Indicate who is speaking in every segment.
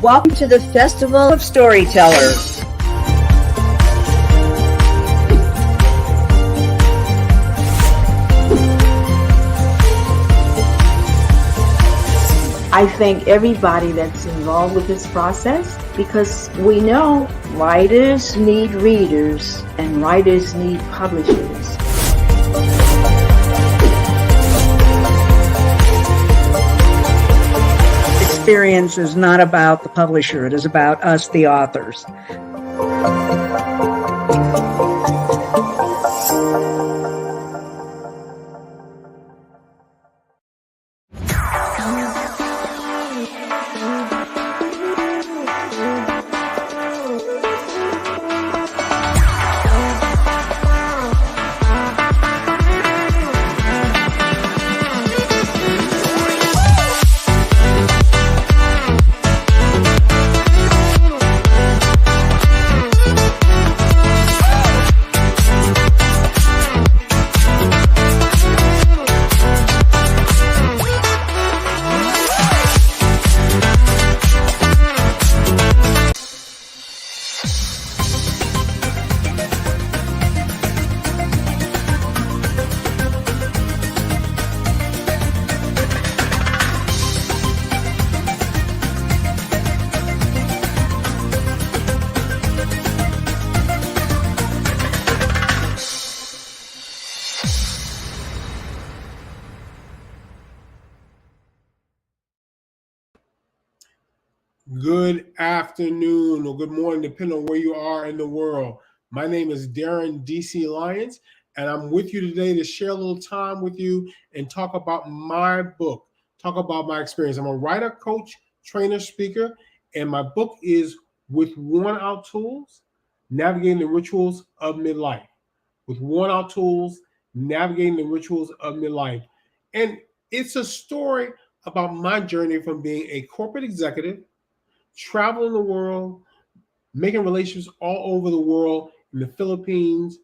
Speaker 1: Welcome to the Festival of Storytellers.
Speaker 2: I thank everybody that's involved with this process because we know writers need readers and writers need publishers.
Speaker 3: Experience is not about the publisher, it is about us, the authors.
Speaker 4: Good afternoon or good morning, depending on where you are in the world. My name is Darren DC Lyons, and I'm with you today to share a little time with you and talk about my book, talk about my experience. I'm a writer, coach, trainer, speaker, and my book is With Worn Out Tools, Navigating the Rituals of Midlife. With Worn Out Tools, Navigating the Rituals of Midlife. And it's a story about my journey from being a corporate executive, traveling the world, making relationships all over the world, in the Philippines,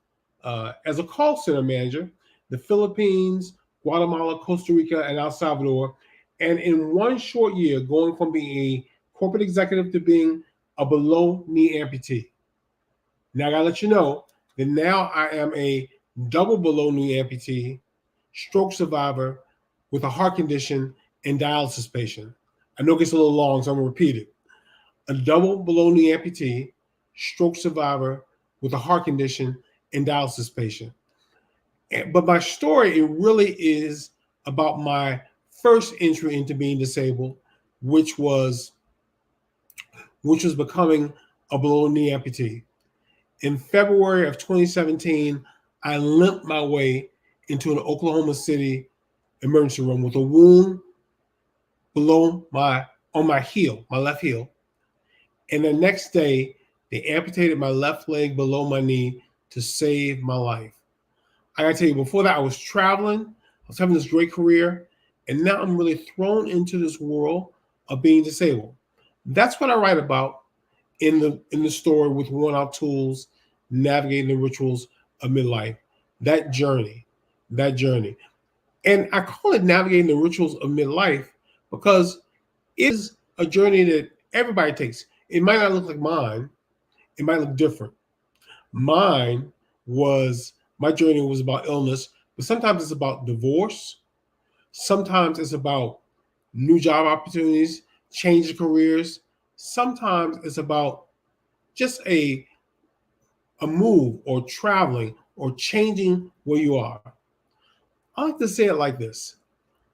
Speaker 4: as a call center manager, the Philippines, Guatemala, Costa Rica, and El Salvador. And in one short year, going from being a corporate executive to being a below-knee amputee. Now, I gotta let you know that now I am a double below-knee amputee, stroke survivor with a heart condition and dialysis patient. I know it gets a little long, so I'm gonna repeat it. A double below-knee amputee, stroke survivor with a heart condition, and dialysis patient. But my story, it really is about my first entry into being disabled, which was becoming a below-knee amputee. In February of 2017, I limped my way into an Oklahoma City emergency room with a wound on my heel, my left heel. And the next day, they amputated my left leg below my knee to save my life. I gotta tell you, before that, I was traveling, I was having this great career, and now I'm really thrown into this world of being disabled. That's what I write about in the story With Worn Out Tools, Navigating the Rituals of Midlife. That journey. And I call it Navigating the Rituals of Midlife because it is a journey that everybody takes. It might not look like mine. It might look different. My journey was about illness, but sometimes it's about divorce. Sometimes it's about new job opportunities, changing careers. Sometimes it's about just a move or traveling or changing where you are. I like to say it like this.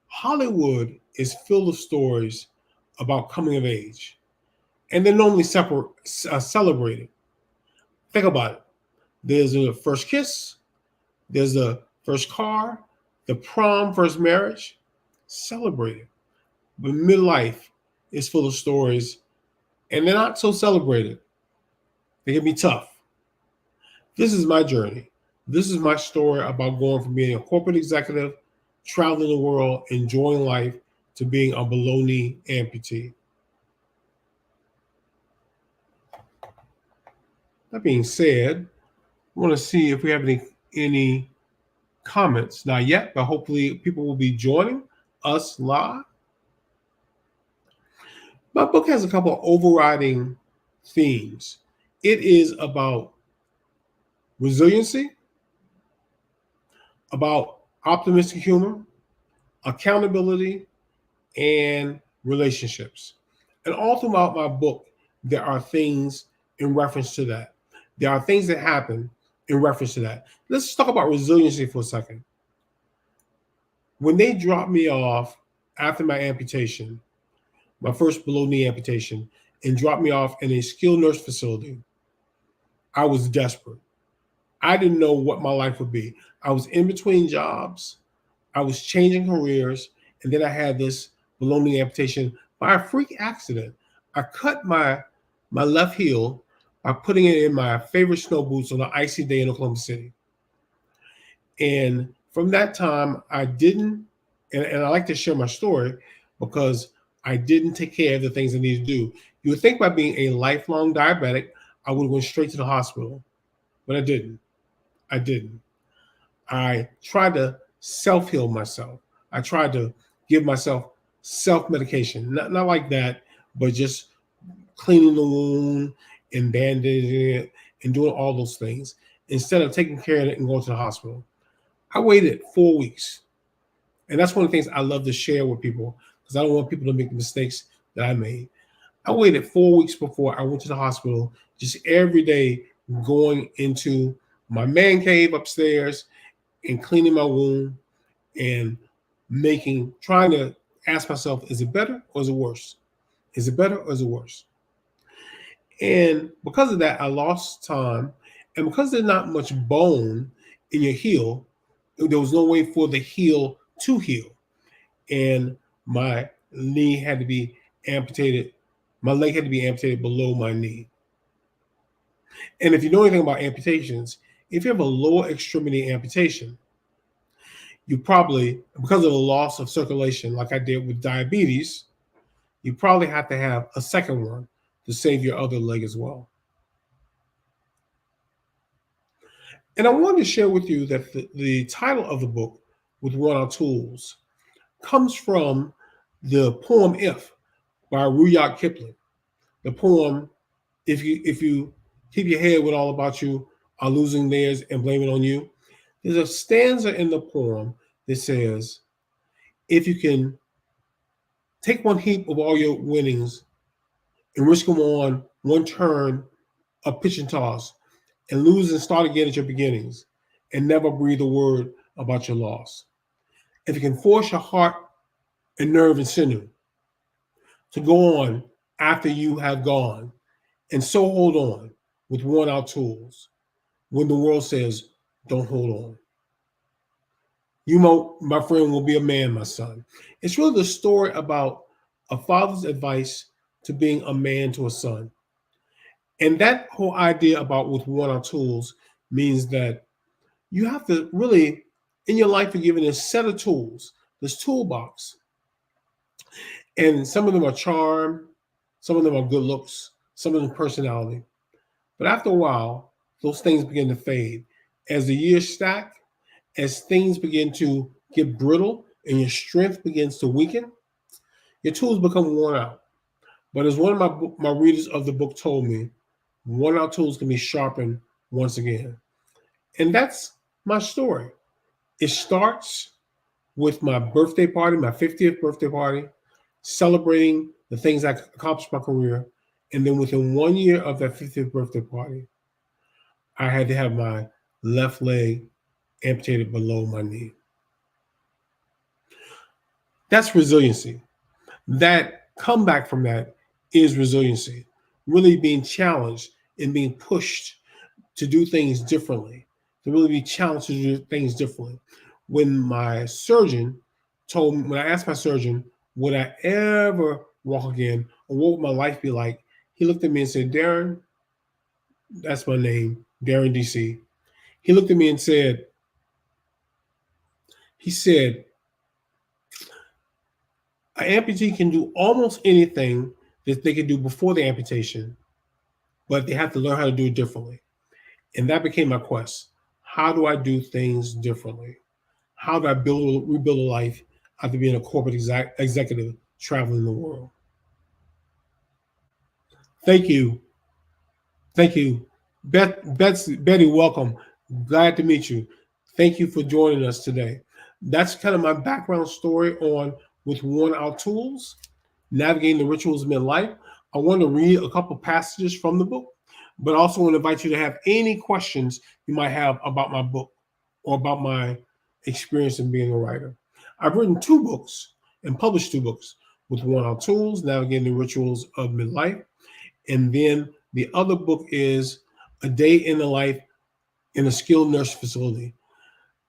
Speaker 4: Hollywood is filled with stories about coming of age. And they're normally celebrated. Think about it. There's a first kiss, there's a first car, the prom, first marriage, celebrated. But midlife is full of stories, and they're not so celebrated. They can be tough. This is my journey. This is my story about going from being a corporate executive, traveling the world, enjoying life, to being a below-knee amputee. That being said, I want to see if we have any comments. Not yet, but hopefully people will be joining us live. My book has a couple of overriding themes. It is about resiliency, about optimistic humor, accountability, and relationships. And all throughout my book, there are things in reference to that. There are things that happen in reference to that. Let's talk about resiliency for a second. When they dropped me off after my amputation, my first below knee amputation, and dropped me off in a skilled nurse facility, I was desperate. I didn't know what my life would be. I was in between jobs. I was changing careers, and then I had this below knee amputation by a freak accident. I cut my left heel by putting it in my favorite snow boots on an icy day in Oklahoma City. And from that time, I didn't, and I like to share my story because I didn't take care of the things I needed to do. You would think by being a lifelong diabetic, I would have went straight to the hospital, but I didn't. I didn't. I tried to self-heal myself. I tried to give myself self-medication. Not like that, but just cleaning the wound and bandaging it and doing all those things instead of taking care of it and going to the hospital. I waited 4 weeks. And that's one of the things I love to share with people because I don't want people to make the mistakes that I made. I waited 4 weeks before I went to the hospital, just every day going into my man cave upstairs and cleaning my wound and trying to ask myself, is it better or is it worse? Is it better or is it worse? And because of that, I lost time. And because there's not much bone in your heel, there was no way for the heel to heal. And my knee had to be amputated. My leg had to be amputated below my knee. And if you know anything about amputations, if you have a lower extremity amputation, you probably, because of the loss of circulation, like I did with diabetes, you probably have to have a second one to save your other leg as well. And I wanted to share with you that the title of the book, With Worn Out Tools, comes from the poem If by Rudyard Kipling. The poem, if you keep your head with all about you are losing theirs and blame it on you. There's a stanza in the poem that says, if you can take one heap of all your winnings and risk them on one turn of pitch and toss and lose and start again at your beginnings and never breathe a word about your loss. If you can force your heart and nerve and sinew to go on after you have gone and so hold on with worn out tools when the world says, don't hold on. You, my friend, will be a man, my son. It's really the story about a father's advice to being a man to a son. And that whole idea about with worn out tools means that you have to really, in your life, you're given a set of tools, this toolbox. And some of them are charm, some of them are good looks, some of them personality. But after a while, those things begin to fade. As the years stack, as things begin to get brittle and your strength begins to weaken, your tools become worn out. But as one of my readers of the book told me, worn out tools can be sharpened once again. And that's my story. It starts with my birthday party, my 50th birthday party, celebrating the things I accomplished in my career. And then within 1 year of that 50th birthday party, I had to have my left leg amputated below my knee. That's resiliency. That comeback from that is resiliency. Really being challenged and being pushed to do things differently, to really be challenged to do things differently. When my surgeon told me, when I asked my surgeon, would I ever walk again or what would my life be like? He looked at me and said, Darren, that's my name, Darren DC. He looked at me and said, an amputee can do almost anything that they could do before the amputation, but they have to learn how to do it differently. And that became my quest. How do I do things differently? How do I rebuild a life after being a corporate executive traveling the world? Thank you. Thank you. Betty, welcome. Glad to meet you. Thank you for joining us today. That's kind of my background story on with worn out tools, navigating the rituals of midlife. I want to read a couple passages from the book, but also want to invite you to have any questions you might have about my book or about my experience in being a writer. I've written 2 books and published 2 books with worn out tools, navigating the rituals of midlife. And then the other book is A Day in the Life in a Skilled Nurse Facility.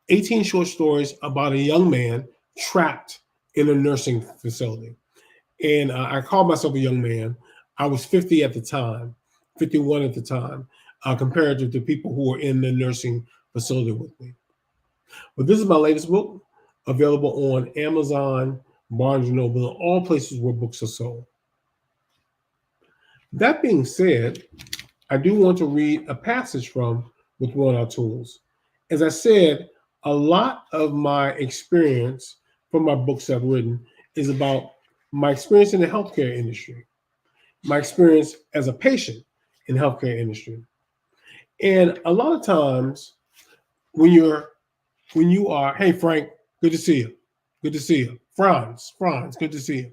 Speaker 4: 18 short stories about a young man trapped in a nursing facility. And I called myself a young man. I was 50 at the time, 51 at the time, compared to the people who were in the nursing facility with me. But this is my latest book, available on Amazon, Barnes & Noble, and all places where books are sold. That being said, I do want to read a passage from With Worn Out Tools. As I said, a lot of my experience from my books I've written is about my experience in the healthcare industry, my experience as a patient in the healthcare industry. And a lot of times when you are, hey Frank, good to see you. Good to see you. Franz, good to see you.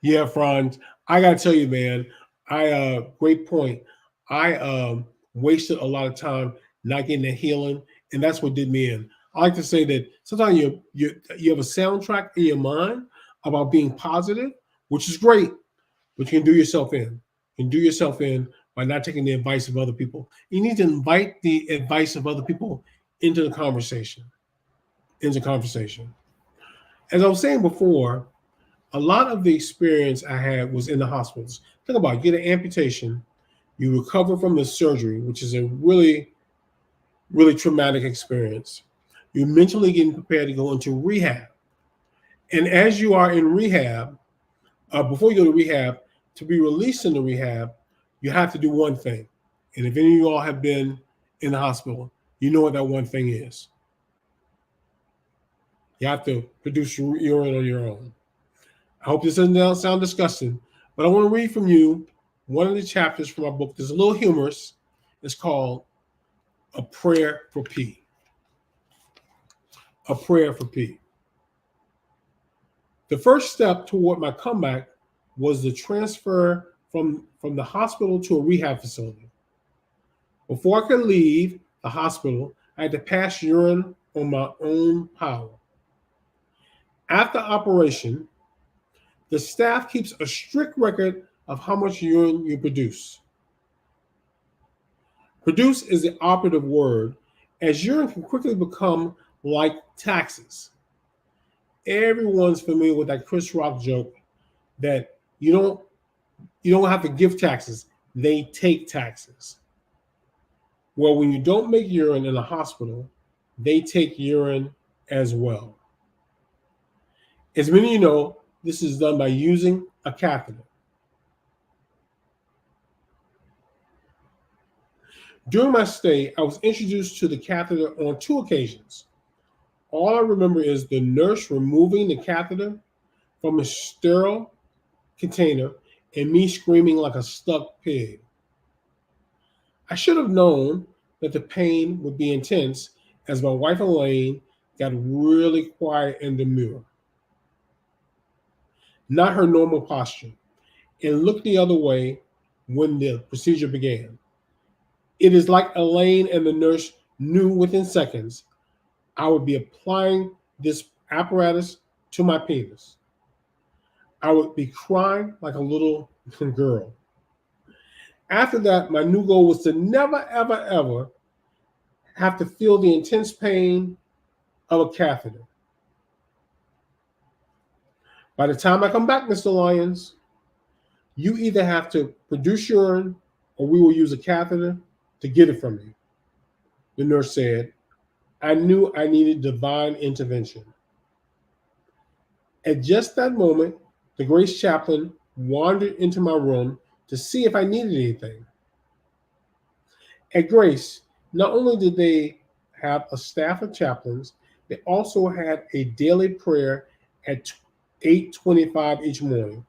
Speaker 4: Yeah, Franz, I gotta tell you, man, great point. I wasted a lot of time not getting that healing, and that's what did me in. I like to say that sometimes you have a soundtrack in your mind about being positive, which is great, but you can do yourself in. You can do yourself in by not taking the advice of other people. You need to invite the advice of other people into the conversation. Into conversation. As I was saying before, a lot of the experience I had was in the hospitals. Think about it, you get an amputation, you recover from the surgery, which is a really, really traumatic experience. You're mentally getting prepared to go into rehab. And as you are in rehab, before you go to rehab, to be released into rehab, you have to do one thing. And if any of you all have been in the hospital, you know what that one thing is. You have to produce urine on your own. I hope this doesn't sound disgusting, but I want to read from you one of the chapters from our book. There's a little humorous. It's called A Prayer for P. A Prayer for P. The first step toward my comeback was the transfer from the hospital to a rehab facility. Before I could leave the hospital, I had to pass urine on my own power. After operation, the staff keeps a strict record of how much urine you produce. Produce is the operative word, as urine can quickly become like taxes. Everyone's familiar with that Chris Rock joke that you don't have to give taxes, they take taxes. Well, when you don't make urine in a hospital, they take urine as well. As many of you know, this is done by using a catheter. During my stay, I was introduced to the catheter on 2 occasions. All I remember is the nurse removing the catheter from a sterile container and me screaming like a stuck pig. I should have known that the pain would be intense as my wife Elaine got really quiet and demure. Not her normal posture, and looked the other way when the procedure began. It is like Elaine and the nurse knew within seconds I would be applying this apparatus to my penis. I would be crying like a little girl. After that, my new goal was to never, ever, ever have to feel the intense pain of a catheter. By the time I come back, Mr. Lyons, you either have to produce urine or we will use a catheter to get it from you. The nurse said. I knew I needed divine intervention. At just that moment, the Grace chaplain wandered into my room to see if I needed anything. At Grace, not only did they have a staff of chaplains, they also had a daily prayer at 8:25 each morning.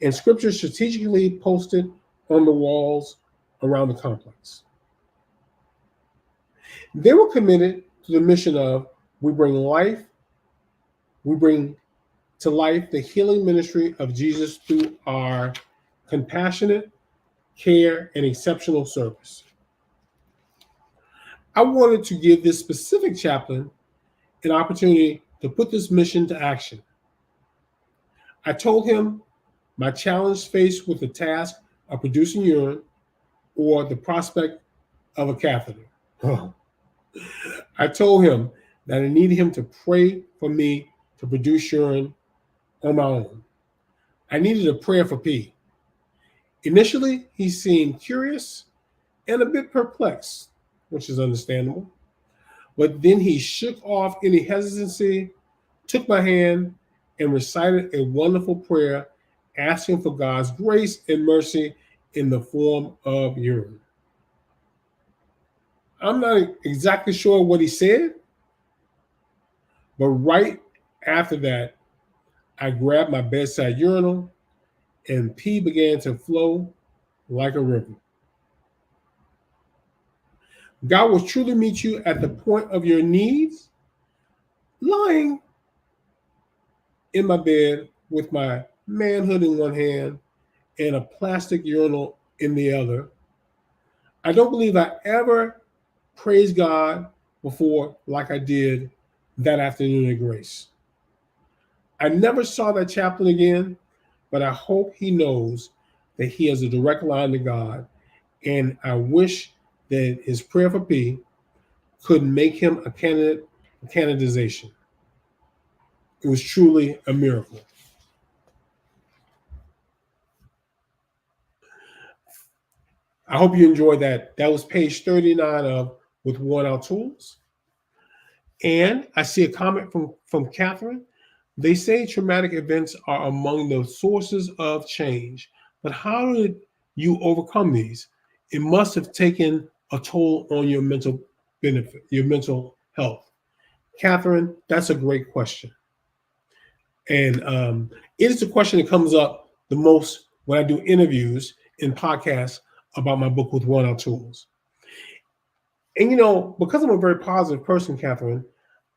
Speaker 4: and scripture strategically posted on the walls around the complex. They were committed to the mission of we bring to life the healing ministry of Jesus through our compassionate care and exceptional service. I wanted to give this specific chaplain an opportunity to put this mission to action. I told him my challenge faced with the task of producing urine or the prospect of a catheter. I told him that I needed him to pray for me to produce urine on my own. I needed a prayer for P. Initially, he seemed curious and a bit perplexed, which is understandable. But then he shook off any hesitancy, took my hand, and recited a wonderful prayer asking for God's grace and mercy in the form of urine. I'm not exactly sure what he said, but right after that, I grabbed my bedside urinal and pee began to flow like a river. God will truly meet you at the point of your needs, lying in my bed with my manhood in one hand and a plastic urinal in the other. I don't believe I ever praised God before like I did that afternoon at Grace. I never saw that chaplain again, but I hope he knows that he has a direct line to God, and I wish that his prayer for P could make him a canonization. It was truly a miracle. I hope you enjoyed that. That was page 39 of With Worn Out Tools. And I see a comment from Catherine. They say traumatic events are among the sources of change, but how did you overcome these? It must have taken a toll on your mental benefit, your mental health. Catherine, that's a great question. And it is a question that comes up the most when I do interviews and podcasts about my book With Worn Out Tools. And because I'm a very positive person, Catherine,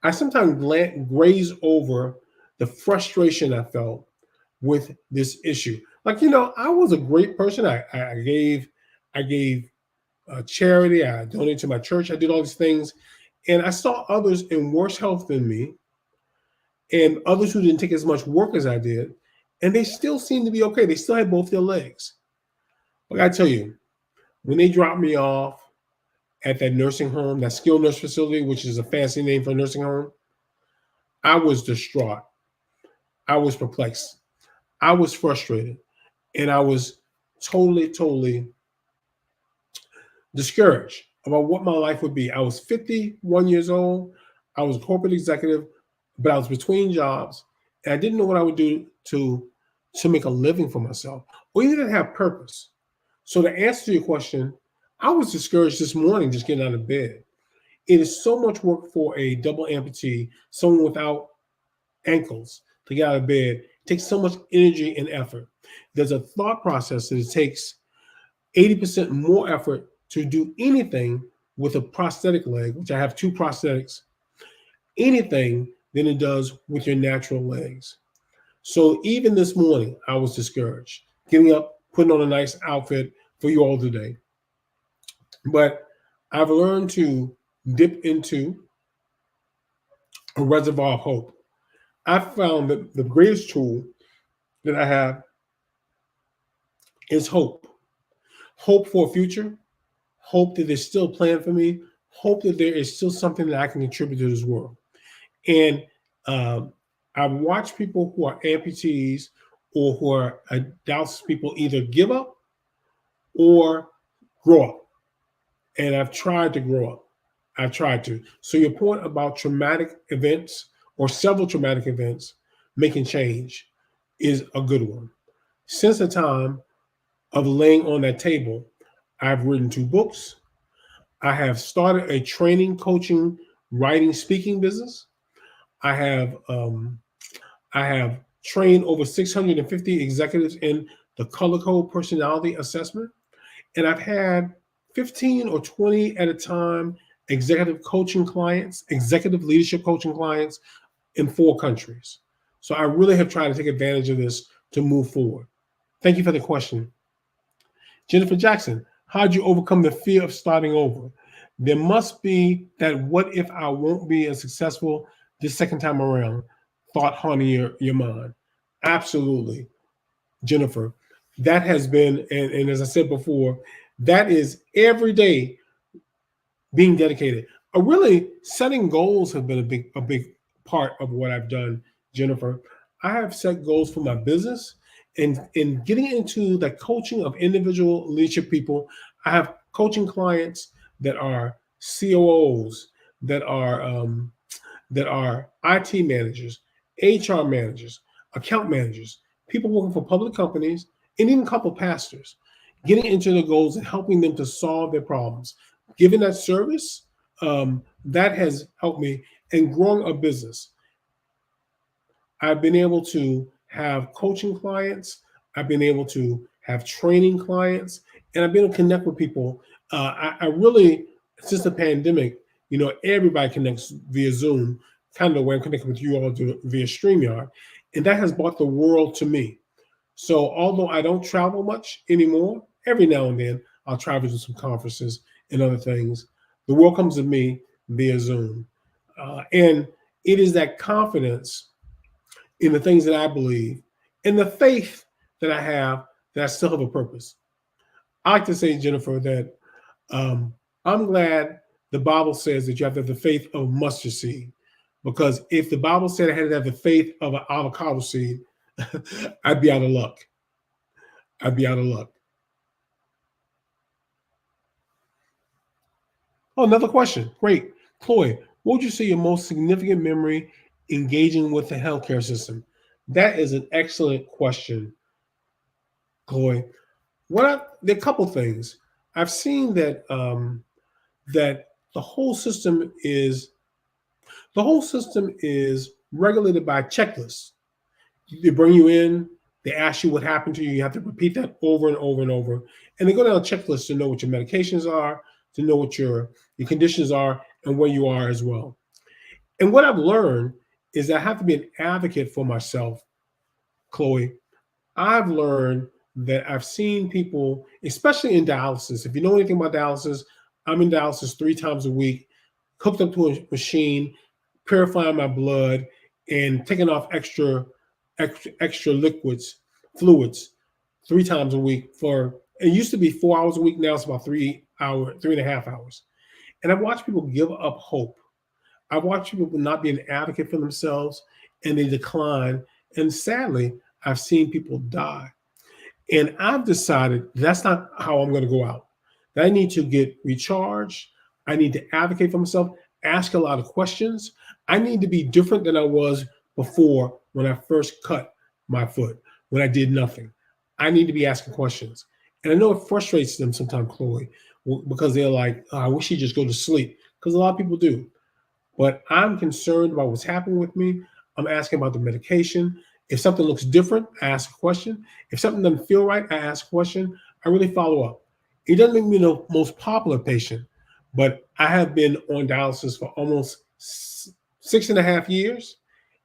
Speaker 4: I sometimes graze over the frustration I felt with this issue. Like, I was a great person. I gave charity. I donated to my church. I did all these things. And I saw others in worse health than me and others who didn't take as much work as I did. And they still seemed to be okay. They still had both their legs. But I tell you, when they dropped me off at that nursing home, that skilled nurse facility, which is a fancy name for a nursing home, I was distraught. I was perplexed. I was frustrated. And I was totally discouraged about what my life would be. I was 51 years old. I was a corporate executive, but I was between jobs. And I didn't know what I would do to make a living for myself or even to have purpose. So to answer your question, I was discouraged this morning just getting out of bed. It is so much work for a double amputee, someone without ankles, to get out of bed. It takes so much energy and effort. There's a thought process that it takes 80% more effort to do anything with a prosthetic leg, which I have two prosthetics, anything than it does with your natural legs. So even this morning, I was discouraged, getting up, putting on a nice outfit for you all today. But I've learned to dip into a reservoir of hope. I've found that the greatest tool that I have is hope. Hope for a future, hope that there's still a plan for me, hope that there is still something that I can contribute to this world. And I've watched people who are amputees or who are adults, people either give up or grow up. And I've tried to grow up. I've tried to. So your point about traumatic events or several traumatic events making change is a good one. Since the time of laying on that table, I've written 2 books. I have started a training, coaching, writing, speaking business. I have trained over 650 executives in the color code personality assessment. And I've had 15 or 20 at a time executive coaching clients, executive leadership coaching clients in 4 countries. So I really have tried to take advantage of this to move forward. Thank you for the question. Jennifer Jackson, how'd you overcome the fear of starting over? There must be that what if I won't be as successful this second time around thought haunting your mind. Absolutely, Jennifer. That has been, and as I said before, that is every day being dedicated. Really, setting goals have been a big part of what I've done, Jennifer. I have set goals for my business and in getting into the coaching of individual leadership people. I have coaching clients that are COOs, that are IT managers, HR managers, account managers, people working for public companies, and even a couple pastors, getting into the goals and helping them to solve their problems. Giving that service, that has helped me in growing a business. I've been able to have coaching clients. I've been able to have training clients, and I've been able to connect with people. I really, since the pandemic, everybody connects via Zoom, kind of the way I'm connecting with you all via StreamYard, and that has brought the world to me. So although I don't travel much anymore, every now and then I'll travel to some conferences and other things. The world comes to me via Zoom. And it is that confidence in the things that I believe and the faith that I have that I still have a purpose. I like to say, Jennifer, that I'm glad the Bible says that you have to have the faith of mustard seed, because if the Bible said I had to have the faith of an avocado seed, I'd be out of luck. I'd be out of luck. Oh, another question. Great. Chloe, what would you say your most significant memory engaging with the healthcare system? That is an excellent question, Chloe. There are a couple things. I've seen that that the whole system is regulated by checklists. They bring you in, they ask you what happened to you, you have to repeat that over and over and over. And they go down a checklist to know what your medications are, to know what your conditions are, and where you are as well. And what I've learned is that I have to be an advocate for myself, Chloe. I've learned that I've seen people, especially in dialysis. If you know anything about dialysis, I'm in dialysis 3 times a week, hooked up to a machine, purifying my blood, and taking off extra fluids 3 times a week. It used to be 4 hours a week. Now it's about 3.5 hours. And I've watched people give up hope. I've watched people not be an advocate for themselves, and they decline. And sadly, I've seen people die. And I've decided that's not how I'm going to go out. That I need to get recharged. I need to advocate for myself, ask a lot of questions. I need to be different than I was before when I first cut my foot, when I did nothing. I need to be asking questions. And I know it frustrates them sometimes, Chloe, because they're like, oh, I wish he'd just go to sleep, because a lot of people do. But I'm concerned about what's happening with me. I'm asking about the medication. If something looks different, I ask a question. If something doesn't feel right, I ask a question. I really follow up. It doesn't make me the most popular patient, but I have been on dialysis for almost 6.5 years,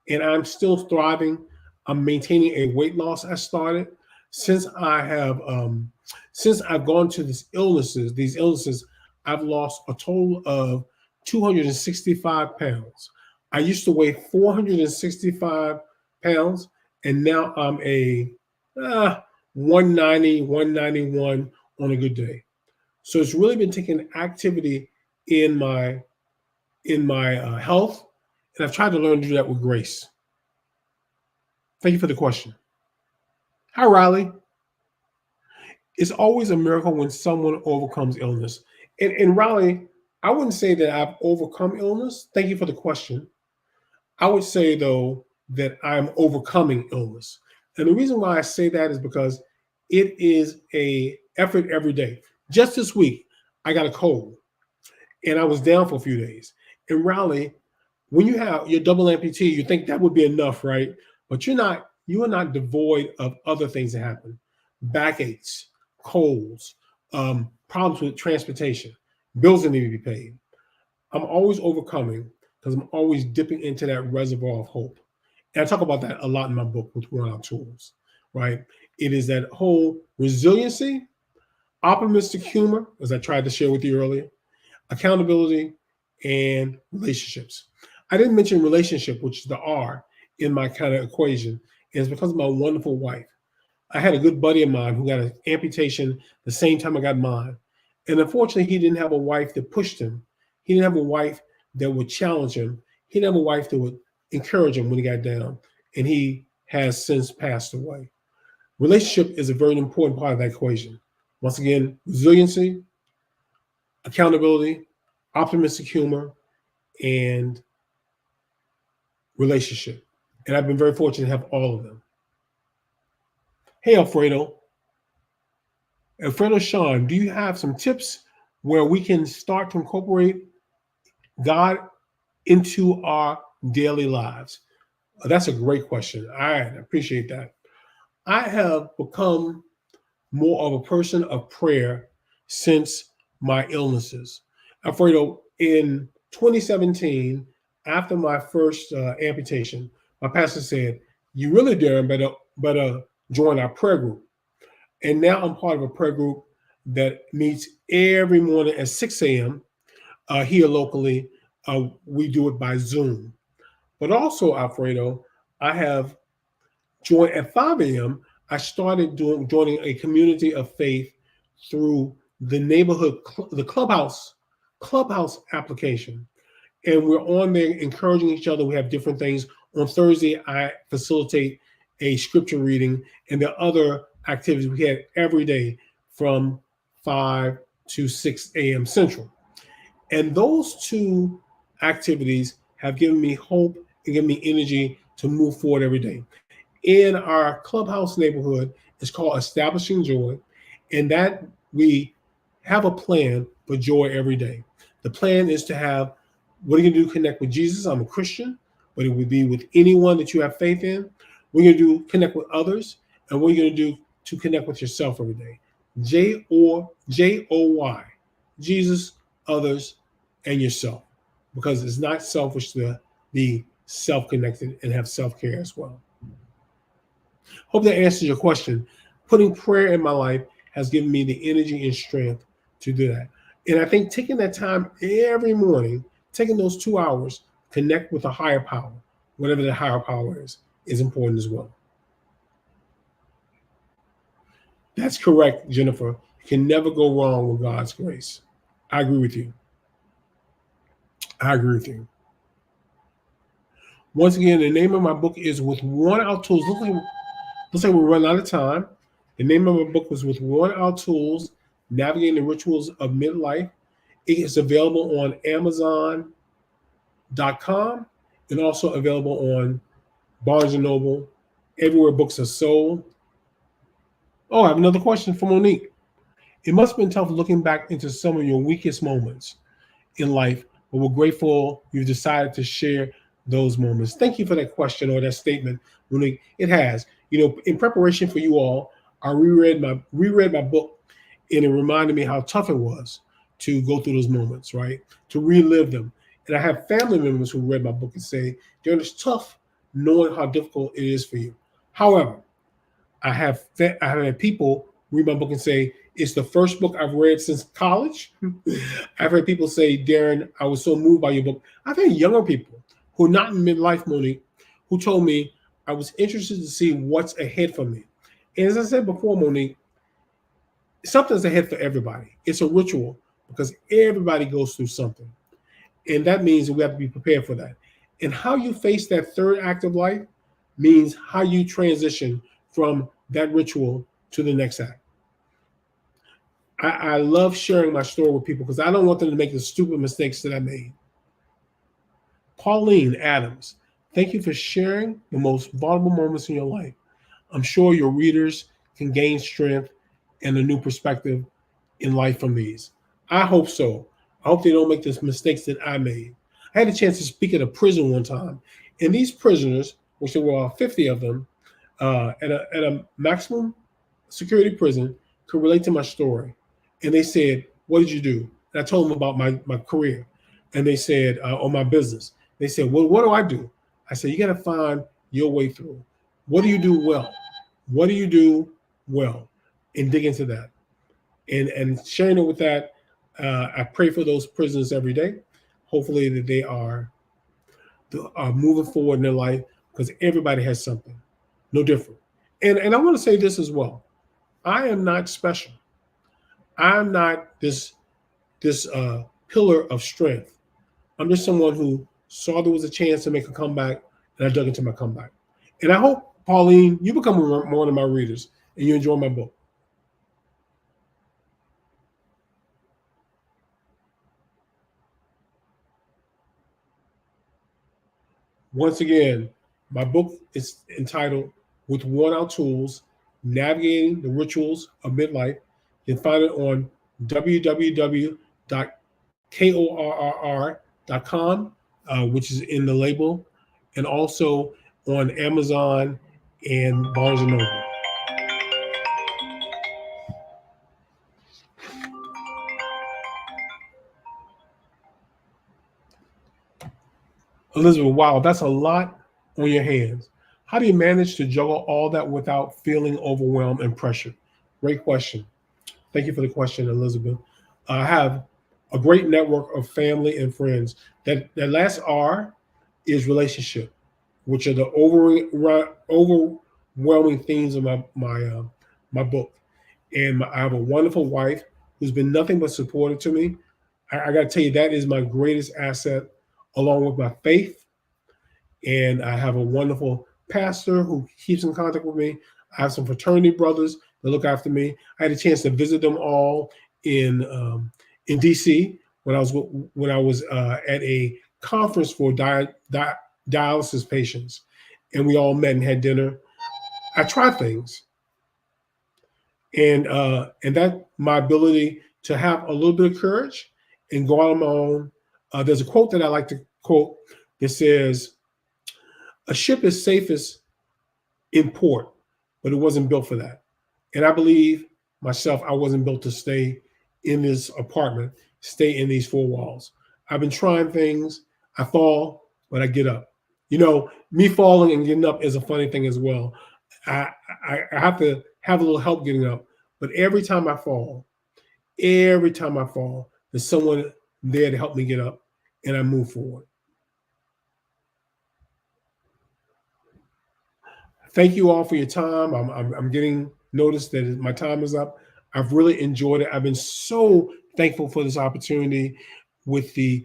Speaker 4: and I'm still thriving. I'm maintaining a weight loss I started. Since I've gone to these illnesses, I've lost a total of 265 pounds. I used to weigh 465 pounds, and now I'm a 190, 191 on a good day. So it's really been taking activity in my health, and I've tried to learn to do that with grace. Thank you for the question. Hi, Riley. It's always a miracle when someone overcomes illness. And Riley, I wouldn't say that I've overcome illness. Thank you for the question. I would say, though, that I'm overcoming illness. And the reason why I say that is because it is an effort every day. Just this week, I got a cold, and I was down for a few days. And Riley, when you have your double amputee, you think that would be enough, right? But you're not you are not devoid of other things that happen. Backaches, colds, problems with transportation, bills that need to be paid. I'm always overcoming because I'm always dipping into that reservoir of hope. And I talk about that a lot in my book with One Out Tools, right? It is that whole resiliency, optimistic humor, as I tried to share with you earlier, accountability, and relationships. I didn't mention relationship, which is the R in my kind of equation, and it's because of my wonderful wife. I had a good buddy of mine who got an amputation the same time I got mine. And unfortunately, he didn't have a wife that pushed him. He didn't have a wife that would challenge him. He didn't have a wife that would encourage him when he got down. And he has since passed away. Relationship is a very important part of that equation. Once again, resiliency, accountability, optimistic humor, and relationship. And I've been very fortunate to have all of them. Hey, Alfredo. Alfredo Sean, do you have some tips where we can start to incorporate God into our daily lives? That's a great question. I appreciate that. I have become more of a person of prayer since my illnesses. Alfredo, in 2017, after my first amputation, my pastor said, "You really, Darren, better join our prayer group." And now I'm part of a prayer group that meets every morning at 6 a.m. Here locally. We do it by Zoom. But also, Alfredo, I have joined at 5 a.m. I started joining a community of faith through the neighborhood, the clubhouse application. And we're on there encouraging each other. We have different things. On Thursday, I facilitate a scripture reading, and the other activities we had every day from 5 to 6 a.m. Central. And those two activities have given me hope and given me energy to move forward every day. In our clubhouse neighborhood, it's called Establishing Joy, and that we have a plan for joy every day. The plan is to have, what are you going to do? Connect with Jesus. I'm a Christian, but it would be with anyone that you have faith in. We're going to do connect with others, and what are you going to do to connect with yourself every day? Joy, Jesus, others, and yourself, because it's not selfish to be self-connected and have self-care as well. Hope that answers your question. Putting prayer in my life has given me the energy and strength to do that. And I think taking that time every morning, taking those 2 hours, connect with a higher power, whatever the higher power is important as well. That's correct, Jennifer. You can never go wrong with God's grace. I agree with you. Once again, the name of my book is With Worn Out Tools. Looks like we're running out of time. The name of my book was With Worn Out Tools, Navigating the Rituals of Midlife. It is available on Amazon.com and also available on Barnes & Noble, everywhere books are sold. Oh, I have another question from Monique. It must have been tough looking back into some of your weakest moments in life, but we're grateful you decided to share those moments. Thank you for that question or that statement, Monique. It has. In preparation for you all, I reread my book, and it reminded me how tough it was to go through those moments, right? To relive them. And I have family members who read my book and say, Darren, it's tough knowing how difficult it is for you. However, I have had people read my book and say, it's the first book I've read since college. I've heard people say, Darren, I was so moved by your book. I've had younger people who are not in midlife, Monique, who told me I was interested to see what's ahead for me. And as I said before, Monique, something's ahead for everybody. It's a ritual because everybody goes through something. And that means we have to be prepared for that. And how you face that third act of life means how you transition from that ritual to the next act. I love sharing my story with people because I don't want them to make the stupid mistakes that I made. Pauline Adams, thank you for sharing the most vulnerable moments in your life. I'm sure your readers can gain strength and a new perspective in life from these. I hope so. I hope they don't make the mistakes that I made. I had a chance to speak at a prison one time, and these prisoners, which there were 50 of them, at a maximum security prison could relate to my story. And they said, "What did you do?" And I told them about my career. And they said, "On my business." They said, "Well, what do I do?" I said, "You got to find your way through. What do you do well? What do you do well?" And dig into that. And sharing it with that, I pray for those prisoners every day. Hopefully that they are moving forward in their life, because everybody has something, no different. And I want to say this as well. I am not special. I'm not this pillar of strength. I'm just someone who saw there was a chance to make a comeback, and I dug into my comeback. And I hope, Pauline, you become one of my readers and you enjoy my book. Once again, my book is entitled With Worn Out Tools, Navigating the Rituals of Midlife. You can find it on www.korr.com, which is in the label, and also on Amazon and Barnes and Noble. Elizabeth, wow, that's a lot on your hands. How do you manage to juggle all that without feeling overwhelmed and pressured? Great question. Thank you for the question, Elizabeth. I have a great network of family and friends. That last R is relationship, which are the overwhelming themes of my book. And I have a wonderful wife who's been nothing but supportive to me. I got to tell you, that is my greatest asset, along with my faith. And I have a wonderful pastor who keeps in contact with me. I have some fraternity brothers that look after me. I had a chance to visit them all in DC when I was at a conference for dialysis patients, and we all met and had dinner. I try things, and that my ability to have a little bit of courage and go out on my own. There's a quote that I like to quote that says, "A ship is safest in port, but it wasn't built for that." And I believe myself, I wasn't built to stay in this apartment, stay in these four walls. I've been trying things. I fall, but I get up. You know, me falling and getting up is a funny thing as well. I, I have to have a little help getting up, but every time I fall, there's someone there to help me get up, and I move forward. Thank you all for your time. I'm getting noticed that my time is up. I've really enjoyed it. I've been so thankful for this opportunity with the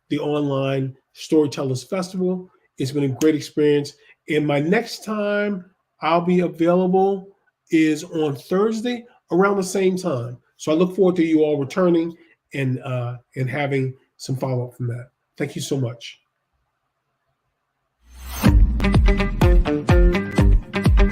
Speaker 4: the online Storytellers Festival. It's been a great experience. And my next time I'll be available is on Thursday around the same time. So I look forward to you all returning and having some follow up from that. Thank you so much.